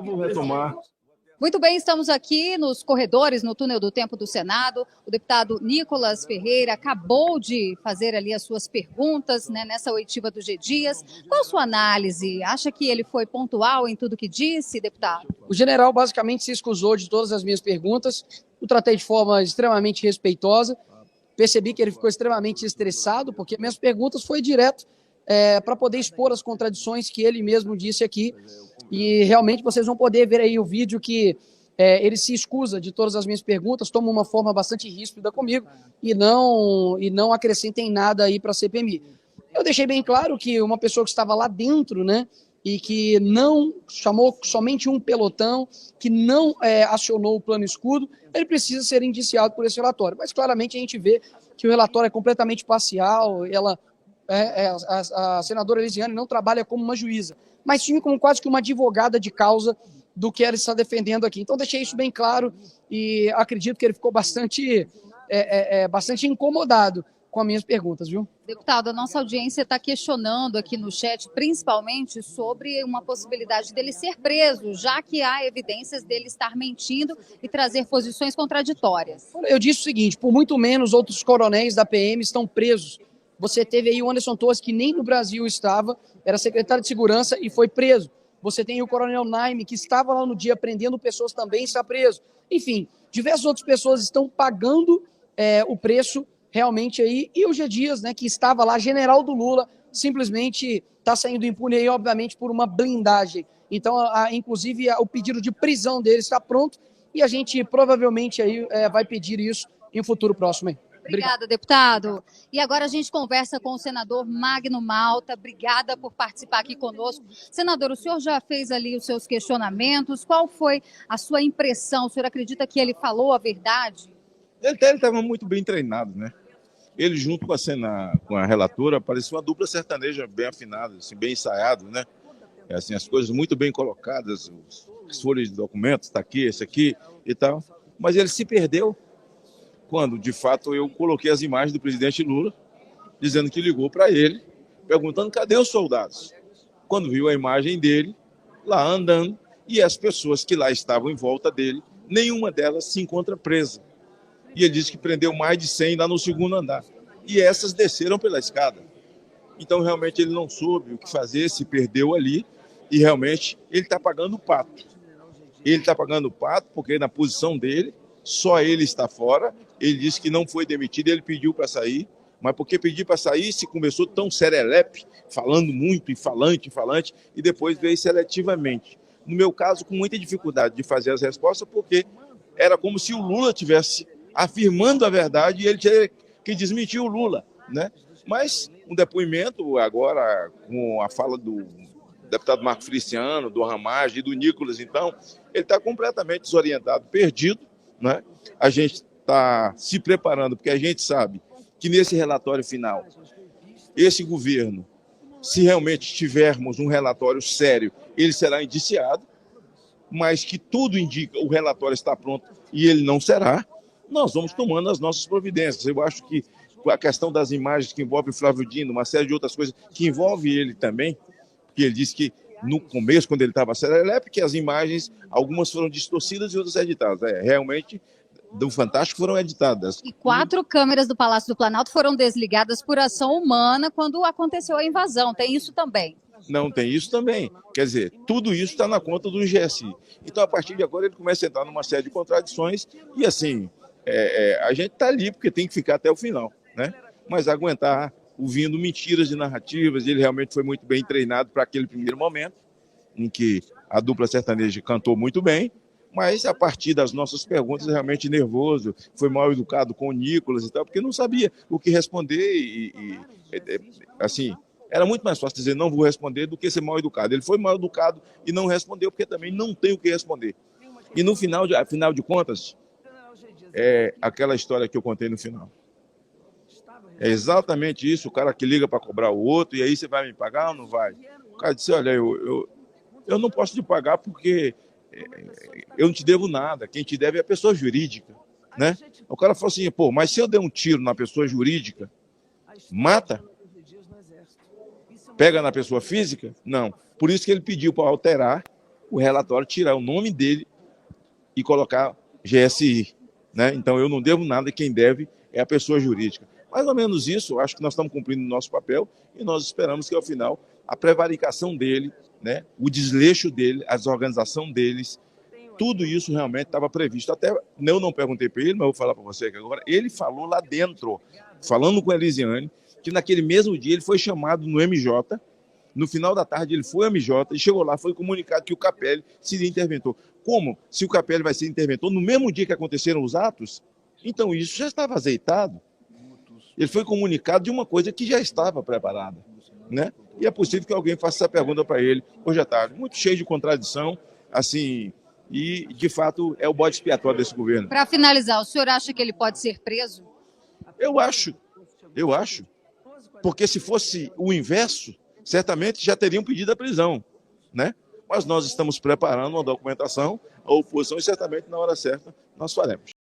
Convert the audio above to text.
Vamos retomar. Muito bem, estamos aqui nos corredores, no túnel do tempo do Senado. O deputado Nicolas Ferreira acabou de fazer ali as suas perguntas, né, nessa oitiva do G. Dias. Qual a sua análise? Acha que ele foi pontual em tudo que disse, deputado? O general basicamente se excusou de todas as minhas perguntas. O tratei de forma extremamente respeitosa. Percebi que ele ficou extremamente estressado, porque minhas perguntas foi direto para poder expor as contradições que ele mesmo disse aqui. E realmente vocês vão poder ver aí o vídeo que ele se escusa de todas as minhas perguntas, toma uma forma bastante ríspida comigo e não acrescenta em nada aí para a CPMI. Eu deixei bem claro que uma pessoa que estava lá dentro, né, e que não chamou somente um pelotão, que não acionou o plano escudo, ele precisa ser indiciado por esse relatório. Mas claramente a gente vê que o relatório é completamente parcial, a senadora Elisiane não trabalha como uma juíza, mas sim como quase que uma advogada de causa do que ela está defendendo aqui. Então deixei isso bem claro e acredito que ele ficou bastante incomodado com as minhas perguntas, viu? Deputado, a nossa audiência está questionando aqui no chat, principalmente sobre uma possibilidade dele ser preso, já que há evidências dele estar mentindo e trazer posições contraditórias. Eu disse o seguinte, por muito menos outros coronéis da PM estão presos. Você teve aí o Anderson Torres, que nem no Brasil estava, era secretário de Segurança e foi preso. Você tem o coronel Naime, que estava lá no dia prendendo pessoas, também está preso. Enfim, diversas outras pessoas estão pagando o preço realmente aí. E o G. Dias, né, que estava lá, general do Lula, simplesmente está saindo impune aí, obviamente, por uma blindagem. Então, inclusive, o pedido de prisão dele está pronto e a gente provavelmente aí vai pedir isso em um futuro próximo aí. Obrigada, deputado. E agora a gente conversa com o senador Magno Malta. Obrigada por participar aqui conosco. Senador, o senhor já fez ali os seus questionamentos. Qual foi a sua impressão? O senhor acredita que ele falou a verdade? Ele estava muito bem treinado, né? Ele, junto com a relatora, parecia uma dupla sertaneja bem afinada, assim, bem ensaiado, né? Assim, as coisas muito bem colocadas, as folhas de documentos, está aqui, esse aqui e tal. Mas ele se perdeu quando, de fato, eu coloquei as imagens do presidente Lula, dizendo que ligou para ele, perguntando cadê os soldados. Quando viu a imagem dele lá andando e as pessoas que lá estavam em volta dele, nenhuma delas se encontra presa. E ele disse que prendeu mais de 100 lá no segundo andar. E essas desceram pela escada. Então, realmente, ele não soube o que fazer, se perdeu ali e, realmente, ele está pagando o pato. Ele está pagando o pato porque, na posição dele, só ele está fora. Ele disse que não foi demitido, ele pediu para sair, mas porque pedir para sair, se começou tão serelepe, falando muito, e falante, e depois veio seletivamente. No meu caso, com muita dificuldade de fazer as respostas, porque era como se o Lula tivesse afirmando a verdade e ele tinha que desmentir o Lula, né? Mas um depoimento agora, com a fala do deputado Marco Feliciano, do Ramagem e do Nicolas, então, ele está completamente desorientado, perdido, né? A gente está se preparando, porque a gente sabe que nesse relatório final, esse governo, se realmente tivermos um relatório sério, ele será indiciado, mas que tudo indica, o relatório está pronto e ele não será, nós vamos tomando as nossas providências. Eu acho que a questão das imagens que envolve o Flávio Dino, uma série de outras coisas que envolve ele também, porque ele disse que no começo, quando ele estava serelepe, que as imagens, algumas foram distorcidas e outras editadas. Realmente, do Fantástico foram editadas. E 4 câmeras do Palácio do Planalto foram desligadas por ação humana quando aconteceu a invasão. Tem isso também? Não, tem isso também. Quer dizer, tudo isso está na conta do GSI. Então, a partir de agora, ele começa a entrar numa série de contradições e, assim, a gente está ali porque tem que ficar até o final, né? Mas aguentar ouvindo mentiras de narrativas, ele realmente foi muito bem treinado para aquele primeiro momento, em que a dupla sertaneja cantou muito bem, mas a partir das nossas perguntas, realmente nervoso, foi mal educado com o Nicolas e tal, porque não sabia o que responder assim, era muito mais fácil dizer não vou responder do que ser mal educado. Ele foi mal educado e não respondeu, porque também não tem o que responder. E no final de contas, é aquela história que eu contei no final. É exatamente isso, o cara que liga para cobrar o outro, e aí você vai me pagar ou não vai? O cara disse, olha, eu não posso te pagar porque eu não te devo nada, quem te deve é a pessoa jurídica, né? O cara falou assim, pô, mas se eu der um tiro na pessoa jurídica, mata? Pega na pessoa física? Não. Por isso que ele pediu para alterar o relatório tirar o nome dele e colocar GSI, né? Então eu não devo nada, quem deve é a pessoa jurídica. Mais ou menos isso, acho que nós estamos cumprindo o nosso papel e nós esperamos que, ao final, a prevaricação dele, né, o desleixo dele, a desorganização deles, tudo isso realmente estava previsto. Até eu não perguntei para ele, mas vou falar para você aqui agora, ele falou lá dentro, falando com a Elisiane, que naquele mesmo dia ele foi chamado no MJ, no final da tarde ele foi ao MJ e chegou lá, foi comunicado que o Capelli seria interventor. Como? Se o Capelli vai ser interventor no mesmo dia que aconteceram os atos, então isso já estava azeitado. Ele foi comunicado de uma coisa que já estava preparada, né? E é possível que alguém faça essa pergunta para ele hoje à tarde. Muito cheio de contradição, assim, e de fato é o bode expiatório desse governo. Para finalizar, o senhor acha que ele pode ser preso? Eu acho, porque se fosse o inverso, certamente já teriam pedido a prisão, né? Mas nós estamos preparando uma documentação, a oposição, e certamente na hora certa nós faremos.